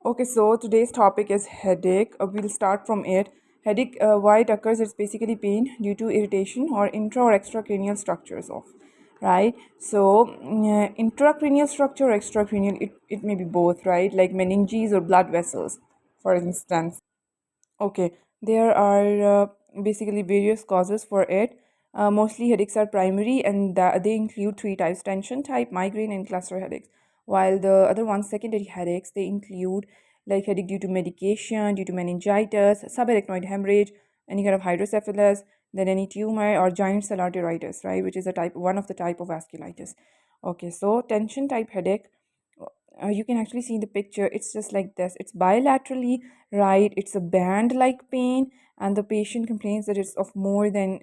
Okay, so today's topic is headache. We'll start from it. Headache, why it occurs, it's basically pain due to irritation or intra or extracranial structures of, right? So, intracranial structure or extracranial, it may be both, right? Like meninges or blood vessels, for instance. Okay, there are basically various causes for it. Mostly headaches are primary and they include three types: tension type, migraine, and cluster headaches. While the other ones, secondary headaches, they include like headache due to medication, due to meningitis, subarachnoid hemorrhage, any kind of hydrocephalus, then any tumor or giant cell arteritis, right, which is a type one of the type of vasculitis. Okay, so tension type headache, you can actually see in the picture, it's just like this. It's bilaterally, right? It's a band like pain, and the patient complains that it's of more than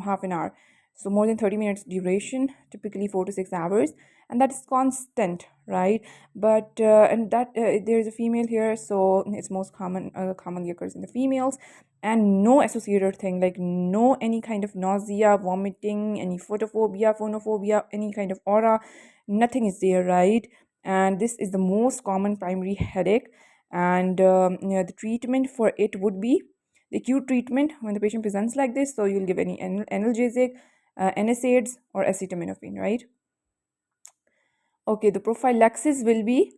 half an hour, so more than 30 minutes duration, typically 4 to 6 hours, and that is constant, right? But and that there is a female here, so it's most commonly occurs in the females, and no associated thing, like no any kind of nausea, vomiting, any photophobia, phonophobia, any kind of aura, nothing is there, right? And this is the most common primary headache. And the treatment for it would be the acute treatment when the patient presents like this. So you'll give any analgesic, NSAIDs, or acetaminophen, right? Okay, the prophylaxis will be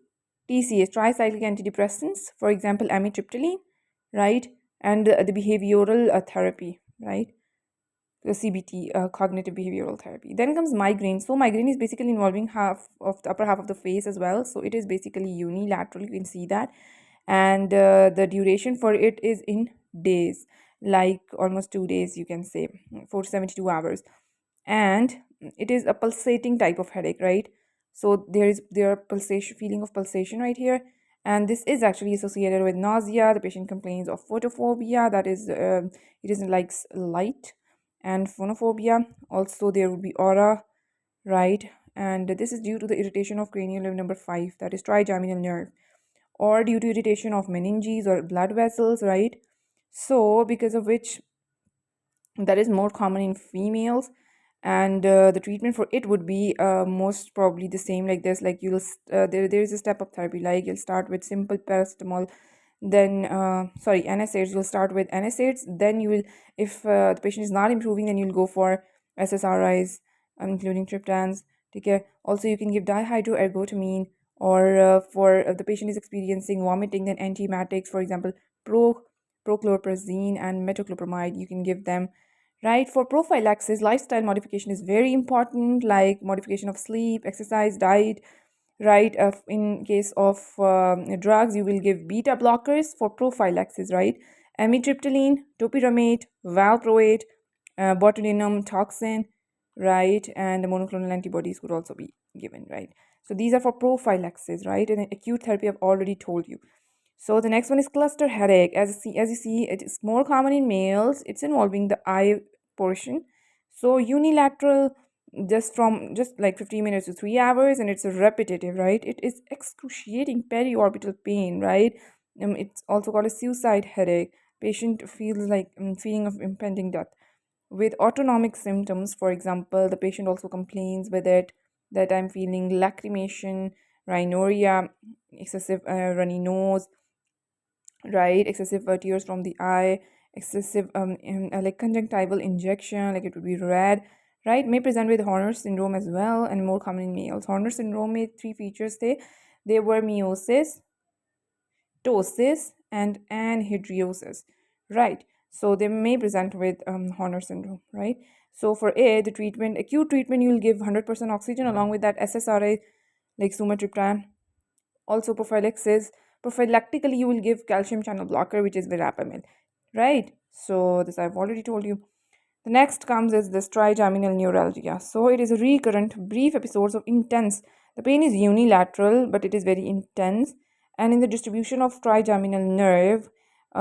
TCS, tricyclic antidepressants, for example, amitriptyline, right? And the behavioral therapy, right? The CBT, cognitive behavioral therapy. Then comes migraine. So migraine is basically involving half of the upper half of the face as well. So it is basically unilateral. You can see that, and the duration for it is in days, like almost 2 days. You can say 4 to 72 hours, and it is a pulsating type of headache, right? So there are pulsation, feeling of pulsation right here, and this is actually associated with nausea. The patient complains of photophobia, that is it isn't like light, and phonophobia. Also there would be aura, right? And this is due to the irritation of cranial nerve number 5, that is trigeminal nerve, or due to irritation of meninges or blood vessels, right? So because of which that is more common in females, and the treatment for it would be most probably the same like this. Like there is a step up therapy, like you'll start with simple paracetamol, then NSAIDs. You'll start with NSAIDs, then you will, if the patient is not improving, then you'll go for SSRIs, including triptans. Okay, also you can give dihydroergotamine, or for the patient is experiencing vomiting, then antiemetics, for example, prochlorperazine and metoclopramide, you can give them, right? For prophylaxis, lifestyle modification is very important, like modification of sleep, exercise, diet, right? In case of drugs, you will give beta blockers for prophylaxis, right? Amitriptyline, topiramate, valproate, botulinum toxin, right? And the monoclonal antibodies could also be given, right? So these are for prophylaxis, right? And acute therapy I've already told you. So the next one is cluster headache. As you see, it is more common in males. It's involving the eye portion. So unilateral, just like 15 minutes to 3 hours, and it's a repetitive, right? It is excruciating periorbital pain, right? It's also called a suicide headache. Patient feels like feeling of impending death with autonomic symptoms. For example, the patient also complains with it that I'm feeling lacrimation, rhinorrhea, excessive runny nose, right? Excessive tears from the eye, excessive like conjunctival injection, like it would be red, right? May present with Horner syndrome as well, and more common in males. Horner syndrome made three features. They were meiosis, ptosis, and anhidriosis, right? So they may present with Horner syndrome, right? So for A, the treatment, acute treatment, you will give 100% oxygen along with that SSRI, like sumatriptan. Also prophylaxis, prophylactically you will give calcium channel blocker, which is verapamil, right? So this I've already told you. The next comes is this trigeminal neuralgia. So it is a recurrent brief episodes of intense, the pain is unilateral but it is very intense, and in the distribution of trigeminal nerve,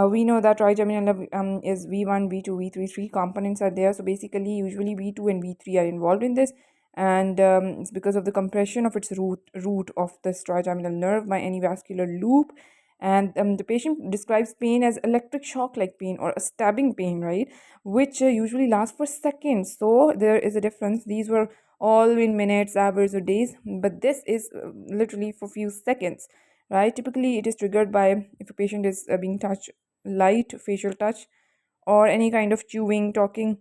we know that trigeminal nerve is V1, V2, V3, three components are there. So basically usually V2 and V3 are involved in this, and it's because of the compression of its root of this trigeminal nerve by any vascular loop. And the patient describes pain as electric shock like pain or a stabbing pain, right, which usually lasts for seconds. So there is a difference. These were all in minutes, hours, or days, but this is literally for few seconds, right? Typically, it is triggered by if a patient is being touched, light facial touch, or any kind of chewing, talking.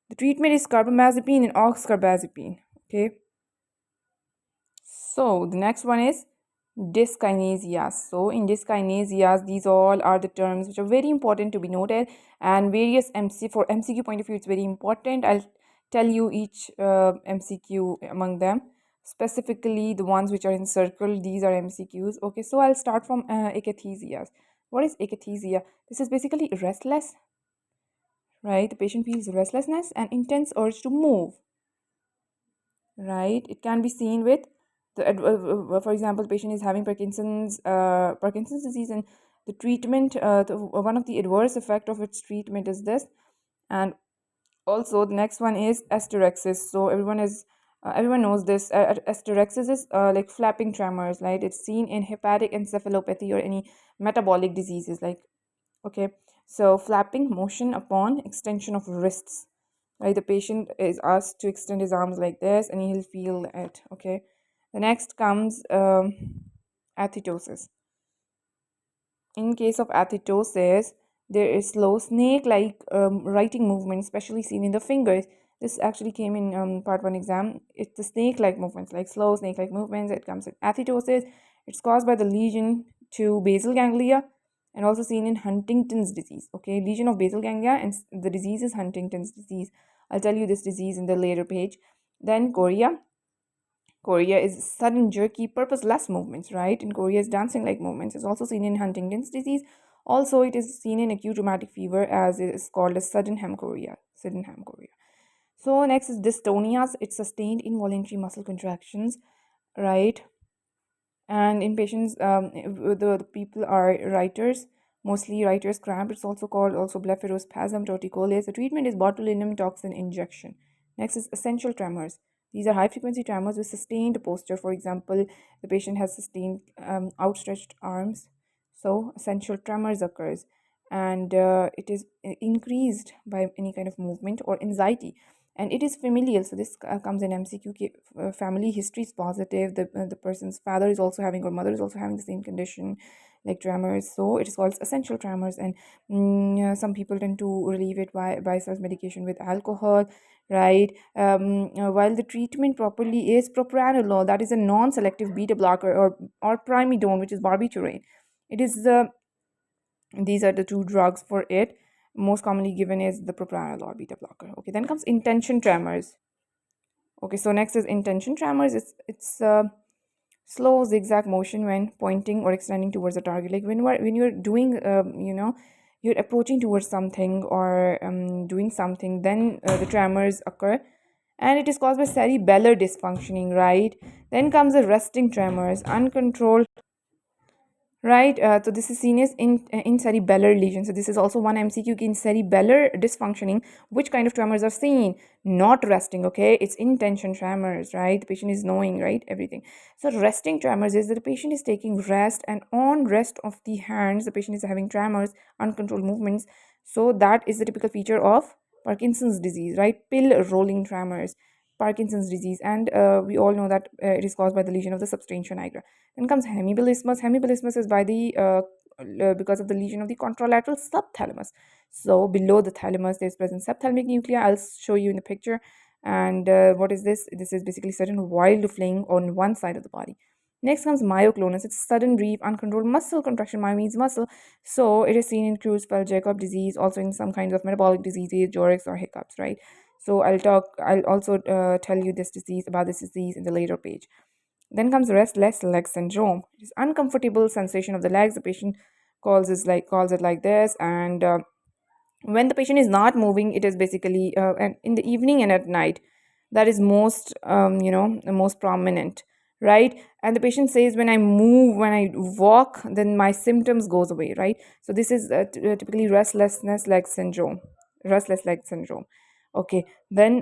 The treatment is carbamazepine and oxcarbazepine. Okay. So the next one is dyskinesias. So in dyskinesias, these all are the terms which are very important to be noted, and various for MCQ point of view, it's very important. I'll tell you each MCQ among them. Specifically, the ones which are in circle, these are MCQs. Okay, so I'll start from akathesias. What is akathesia? This is basically restless, right? The patient feels restlessness and intense urge to move, right? It can be seen with for example, the patient is having Parkinson's disease, and the treatment, one of the adverse effect of its treatment is this. And also the next one is asterexis. So everyone knows this. Asterexis is like flapping tremors, right? It's seen in hepatic encephalopathy or any metabolic diseases, like, okay. So flapping motion upon extension of wrists, right? The patient is asked to extend his arms like this and he'll feel it. Okay. The next comes athetosis. In case of athetosis, there is slow snake-like writing movement, especially seen in the fingers. This actually came in part 1 exam. It's the snake-like movements, like slow snake-like movements. It comes in athetosis. It's caused by the lesion to basal ganglia and also seen in Huntington's disease. Okay, lesion of basal ganglia, and the disease is Huntington's disease. I'll tell you this disease in the later page. Then chorea. Chorea is sudden, jerky, purposeless movements, right? In Chorea is dancing-like movements. It's also seen in Huntington's disease. Also, it is seen in acute rheumatic fever, as it is called as sudden hemchorea. Sudden hemchorea. So next is dystonias. It's sustained involuntary muscle contractions, right? And in patients, the people are writers, mostly writers cramp. It's also called also blepharospasm torticollis. The treatment is botulinum toxin injection. Next is essential tremors. These are high frequency tremors with sustained posture. For example, the patient has sustained outstretched arms, so essential tremors occurs, and it is increased by any kind of movement or anxiety, and it is familial. So this comes in MCQ. Family history is positive. The person's father is also having, or mother is also having, the same condition, like tremors. So it is called essential tremors, and some people tend to relieve it by self medication with alcohol, right? While the treatment properly is propranolol, that is a non-selective beta blocker, or primidone, which is barbiturate. It is these are the two drugs for it. Most commonly given is the propranolol beta blocker. Okay, then comes intention tremors. Okay, so next is intention tremors. It's slow zigzag motion when pointing or extending towards a target. Like when you're doing you're approaching towards something, or doing something, then the tremors occur, and it is caused by cerebellar dysfunctioning, right? Then comes the resting tremors, uncontrolled, right? So this is seen as in cerebellar lesion. So this is also one MCQ. In cerebellar dysfunctioning, which kind of tremors are seen? Not resting, okay? It's intention tremors, right? The patient is knowing, right? Everything. So resting tremors is that the patient is taking rest, and on rest of the hands, the patient is having tremors, uncontrolled movements. So that is the typical feature of Parkinson's disease, right? Pill rolling tremors, Parkinson's disease, and we all know that it is caused by the lesion of the substantia nigra. Then comes hemibilismus. Hemibilismus is by the because of the lesion of the contralateral subthalamus. So below the thalamus, there's present subthalamic nuclei. I'll show you in the picture. And what is this? This is basically sudden wild fling on one side of the body. Next comes myoclonus. It's sudden, brief, uncontrolled muscle contraction. Myo means muscle. So it is seen in Creutzfeldt-Jakob disease, also in some kinds of metabolic diseases, Jorix or hiccups, right? So I'll also tell you about this disease in the later page. Then comes restless leg syndrome. It is uncomfortable sensation of the legs. The patient calls it like this, and when the patient is not moving, it is basically and in the evening and at night. That is most the most prominent, right? And the patient says, when I move, when I walk, then my symptoms goes away, right? So this is typically restless leg syndrome. Okay, then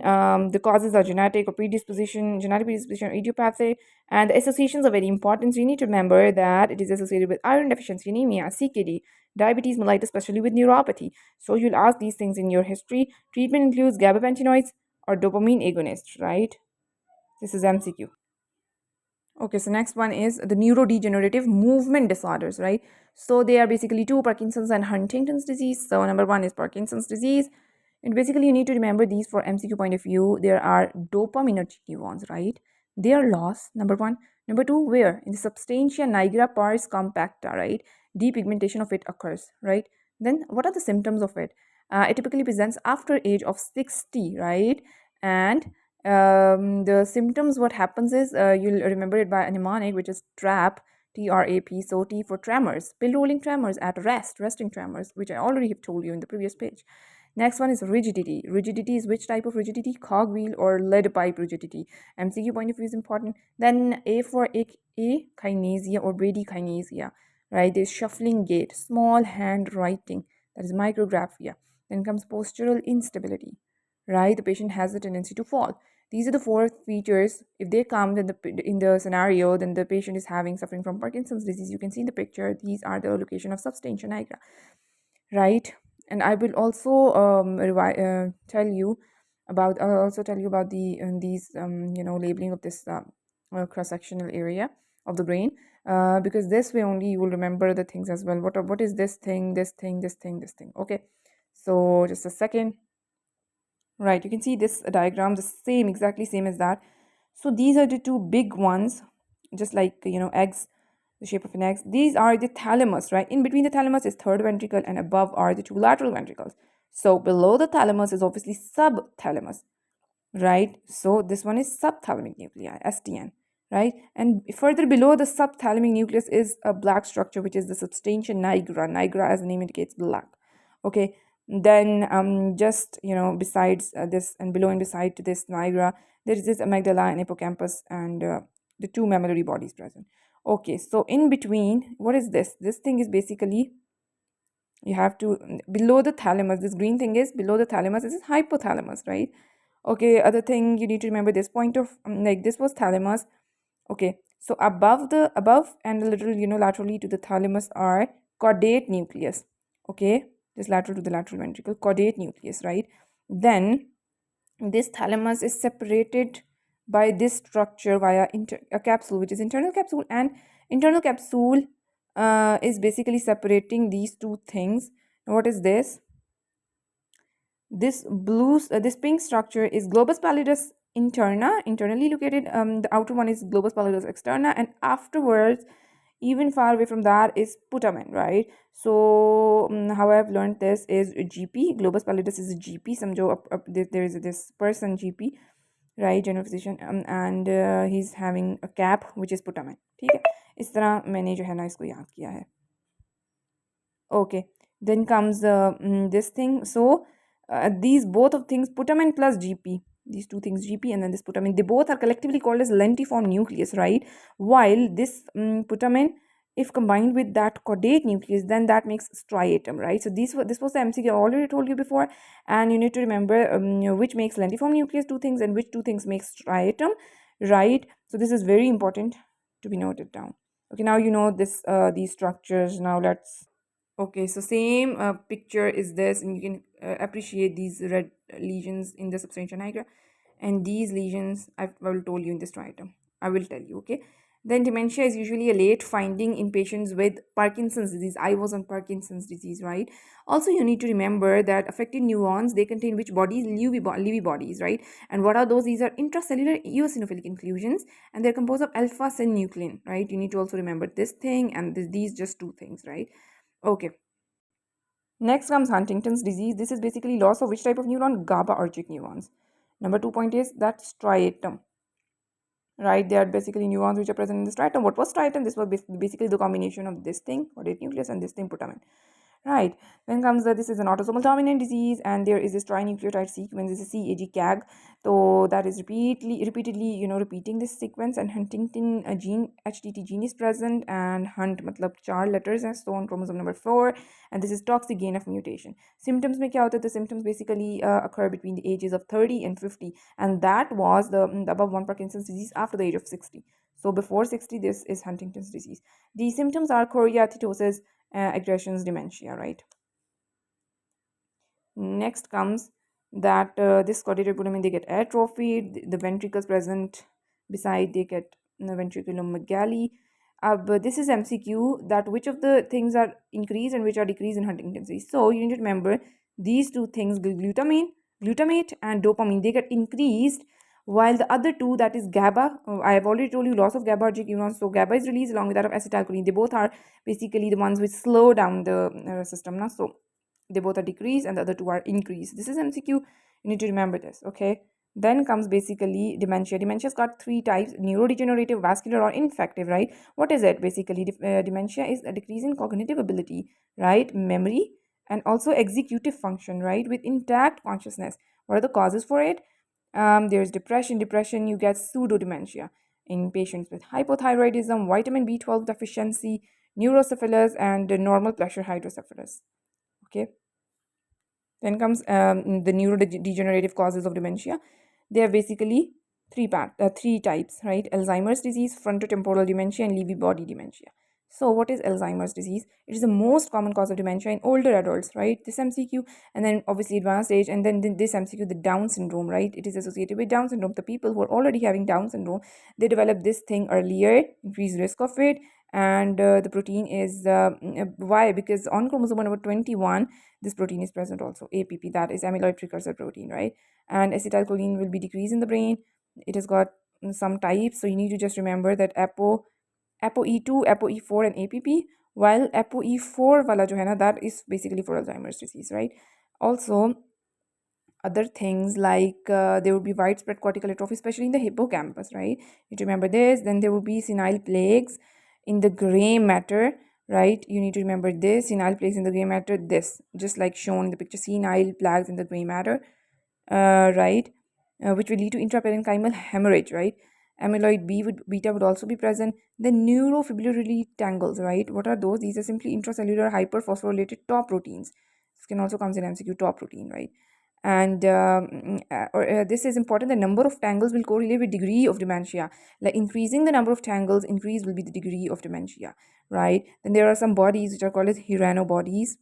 the causes are genetic predisposition, or idiopathic, and the associations are very important. So you need to remember that it is associated with iron deficiency, anemia, CKD, diabetes mellitus, especially with neuropathy. So you'll ask these things in your history. Treatment includes gabapentinoids or dopamine agonists, right? This is MCQ. Okay, so next one is the neurodegenerative movement disorders, right? So they are basically two, Parkinson's and Huntington's disease. So number one is Parkinson's disease. And basically you need to remember these for MCQ point of view. There are dopaminergic neurons, right? They are lost, number one. Number two, where? In the substantia nigra pars compacta, right? Depigmentation of it occurs, right? Then what are the symptoms of it? It typically presents after age of 60, right? And the symptoms, what happens is, you'll remember it by a mnemonic, which is trap, TRAP. So T for tremors, pill rolling tremors at rest, resting tremors, which I already have told you in the previous page. Next one is rigidity. Rigidity is which type of rigidity? Cogwheel or lead pipe rigidity. MCQ point of view is important. Then A for akinesia or bradykinesia, right? There's shuffling gait, small hand writing, that is micrographia. Then comes postural instability, right? The patient has a tendency to fall. These are the four features. If they come in the scenario, then the patient is suffering from Parkinson's disease. You can see in the picture, these are the location of substantia nigra, right? And I will also tell you about these labeling of this cross-sectional area of the brain, because this way only you will remember the things as well. What is this thing, this thing, this thing, this thing? Okay, so just a second. Right, you can see this diagram, the same, exactly same as that. So these are the two big ones, just like eggs, the shape of an egg. These are the thalamus, right? In between the thalamus is third ventricle, and above are the two lateral ventricles. So below the thalamus is obviously subthalamus, right? So this one is subthalamic nuclei, STN, right? And further below the subthalamic nucleus is a black structure, which is the substantia nigra. Nigra, as the name indicates, black. Okay, then just besides this and below and beside to this nigra, there is this amygdala and hippocampus, and the two mammillary bodies present. Okay, so in between, what is this? This thing is basically, you have to, below the thalamus, this green thing is below the thalamus. This is hypothalamus, right? Okay, other thing you need to remember, this point of like this was thalamus. Okay, so above and a little laterally to the thalamus are caudate nucleus. Okay, just lateral to the lateral ventricle, caudate nucleus, right? Then this thalamus is separated by this structure via a capsule, which is internal capsule, and internal capsule is basically separating these two things. What is this? This pink structure is globus pallidus interna, internally located. The outer one is globus pallidus externa, and afterwards, even far away from that, is putamen, right? So how I've learned this is GP. Globus pallidus is a GP. Samjo there is this person GP, right, general physician, and he's having a cap which is putamen. ठीक है, इस तरह मैंने जो है ना इसको याद किया है. Okay, then comes this thing. So these both of things, putamen plus GP, these two things, GP and then this putamen, they both are collectively called as lentiform nucleus, right? While this putamen, if combined with that caudate nucleus, then that makes striatum, right? So this was the MCQ I already told you before, and you need to remember which makes lentiform nucleus, two things, and which two things makes striatum, right? So this is very important to be noted down. Okay, now you know this these structures. Now let's. Okay, so same picture is this, and you can appreciate these red lesions in the substantia nigra, and these lesions I will told you in this striatum. I will tell you, okay? Then dementia is usually a late finding in patients with Parkinson's disease. I was on Parkinson's disease, right? Also, you need to remember that affected neurons, they contain which bodies? Lewy bodies, right? And what are those? These are intracellular eosinophilic inclusions, and they're composed of alpha-synuclein, right? You need to also remember this thing and these just two things, right? Okay. Next comes Huntington's disease. This is basically loss of which type of neuron? GABAergic neurons. Number 2 point is that striatum. Right, they are basically neurons which are present in the striatum. What was striatum? This was basically the combination of this thing, caudate nucleus, and this thing, putamen. Right, then comes this is an autosomal dominant disease, and there is this trinucleotide sequence. This is CAG. So that is repeatedly repeating this sequence, and Huntington gene, HTT gene is present, and Hunt matlab 4 letters and so on, chromosome number 4, and this is toxic gain of mutation. Symptoms mein kya hota? The symptoms basically occur between the ages of 30 and 50, and that was the above 1 Parkinson's disease after the age of 60. So before 60, this is Huntington's disease. The symptoms are choreoathetosis, aggressions, dementia, right? Next comes that this caudate putamen, they get atrophied, the ventricles present beside, they get ventriculomegaly. But this is MCQ, that which of the things are increased and which are decreased in Huntington's disease. So you need to remember these two things, glutamate and dopamine, they get increased, while the other two, that is GABA, I have already told you loss of GABAergic neurons. So GABA is released along with that of acetylcholine. They both are basically the ones which slow down the system. Now, so they both are decreased and the other two are increased. This is MCQ. You need to remember this, okay? Then comes basically dementia. Dementia's got three types: neurodegenerative, vascular, or infective, right? What is it? Basically, dementia is a decrease in cognitive ability, right? Memory and also executive function, right? With intact consciousness. What are the causes for it? There's depression. Depression, you get pseudo dementia in patients with hypothyroidism, vitamin B12 deficiency, neurocephalus, and normal pressure hydrocephalus. Okay. Then comes the neurodegenerative causes of dementia. They are basically three types, right? Alzheimer's disease, frontotemporal dementia, and Lewy body dementia. So, what is Alzheimer's disease? It is the most common cause of dementia in older adults, right? This MCQ, and then obviously advanced age, and then this MCQ, the Down syndrome, right? It is associated with Down syndrome. The people who are already having Down syndrome, they develop this thing earlier, increased risk of it, and the protein is why? Because on chromosome number 21, this protein is present also, APP, that is amyloid precursor protein, right? And acetylcholine will be decreased in the brain. It has got some types, so you need to just remember that ApoE2, ApoE4, and APP, while ApoE4 wala jo hai na, that is basically for Alzheimer's disease, right? Also, other things like there would be widespread cortical atrophy, especially in the hippocampus, right? You need to remember this. Then there would be senile plaques in the gray matter, right? You need to remember this: senile plaques in the gray matter, this, just like shown in the picture, senile plaques in the gray matter, right? Which will lead to intraparenchymal hemorrhage, right? Amyloid beta would also be present. The neurofibrillary tangles, right? What are those? These are simply intracellular hyperphosphorylated tau proteins. This can also comes in MCQ, tau protein, right? And this is important. The number of tangles will correlate with degree of dementia. Like increasing the number of tangles, increase will be the degree of dementia, right? Then there are some bodies which are called as Hirano bodies,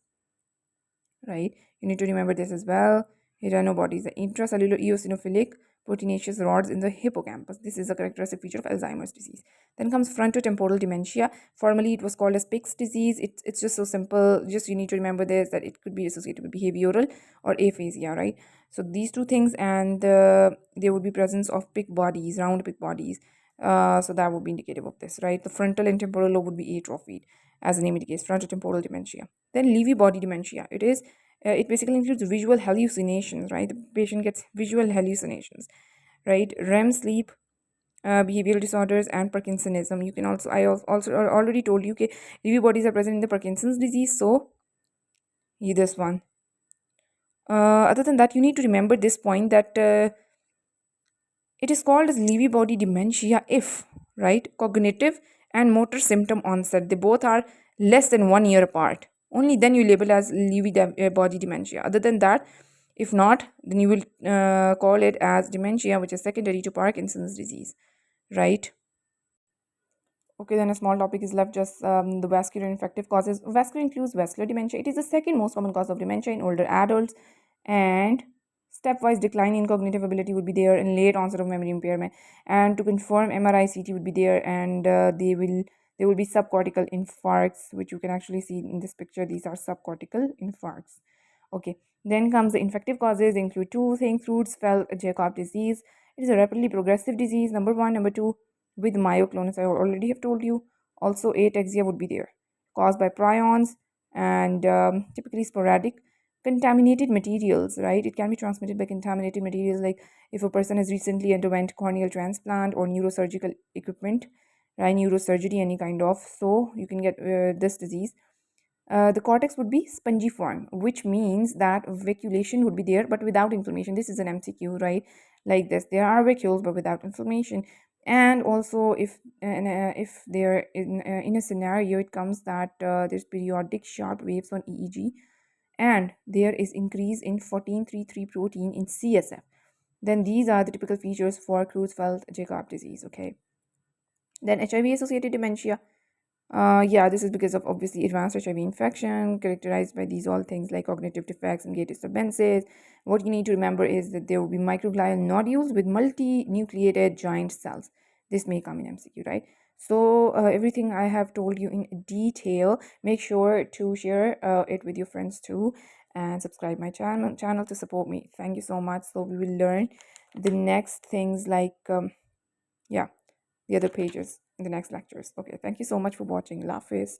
right? You need to remember this as well. Hirano bodies, the intracellular eosinophilic proteinaceous rods in the hippocampus. This is a characteristic feature of Alzheimer's disease. Then comes frontotemporal dementia. Formerly, it was called as Pick's disease. It's just so simple. Just you need to remember this, that it could be associated with behavioral or aphasia, right? So these two things, and there would be presence of Pick bodies, round Pick bodies. So that would be indicative of this, right? The frontal and temporal lobe would be atrophied, as the name indicates, frontotemporal dementia. Then Lewy body dementia. It basically includes visual hallucinations, right? The patient gets visual hallucinations, right? REM sleep, behavioral disorders, and Parkinsonism. You can also, I also already told you, okay, Lewy bodies are present in the Parkinson's disease, so this one. Other than that, you need to remember this point, that it is called as Lewy body dementia if, right, cognitive and motor symptom onset, they both are less than 1 year apart. Only then you label as Lewy body dementia. Other than that, if not, then you will call it as dementia, which is secondary to Parkinson's disease, right? Okay, then a small topic is left, just the vascular infective causes. Vascular includes vascular dementia. It is the second most common cause of dementia in older adults, and stepwise decline in cognitive ability would be there, and late onset of memory impairment. And to confirm, MRI, CT would be there, and there will be subcortical infarcts, which you can actually see in this picture. These are subcortical infarcts. Okay, then comes the infective causes. They include two things: Creutzfeldt-Jakob disease. It is a rapidly progressive disease, number one. Number two, with myoclonus, I already have told you. Also, ataxia would be there, caused by prions, and typically sporadic. Contaminated materials, right? It can be transmitted by contaminated materials, like if a person has recently underwent corneal transplant or neurosurgical equipment, right? Neurosurgery, any kind of, so you can get this disease. The cortex would be spongiform, which means that vacuolation would be there but without inflammation. This is an MCQ, right? Like this, there are vacuoles but without inflammation. And also, if they're in a scenario, it comes that there's periodic sharp waves on EEG, and there is increase in 14-3 protein in CSF. Then these are the typical features for Creutzfeldt-Jakob disease. Okay. Then HIV-associated dementia. Yeah, this is because of obviously advanced HIV infection, characterized by these all things like cognitive defects and gait disturbances. What you need to remember is that there will be microglial nodules with multinucleated giant cells. this may come in MCQ, right? So everything I have told you in detail, make sure to share it with your friends too, and subscribe my channel to support me. Thank you so much. So we will learn the next things like yeah, the other pages in the next lectures. Okay, thank you so much for watching. Allah Hafiz.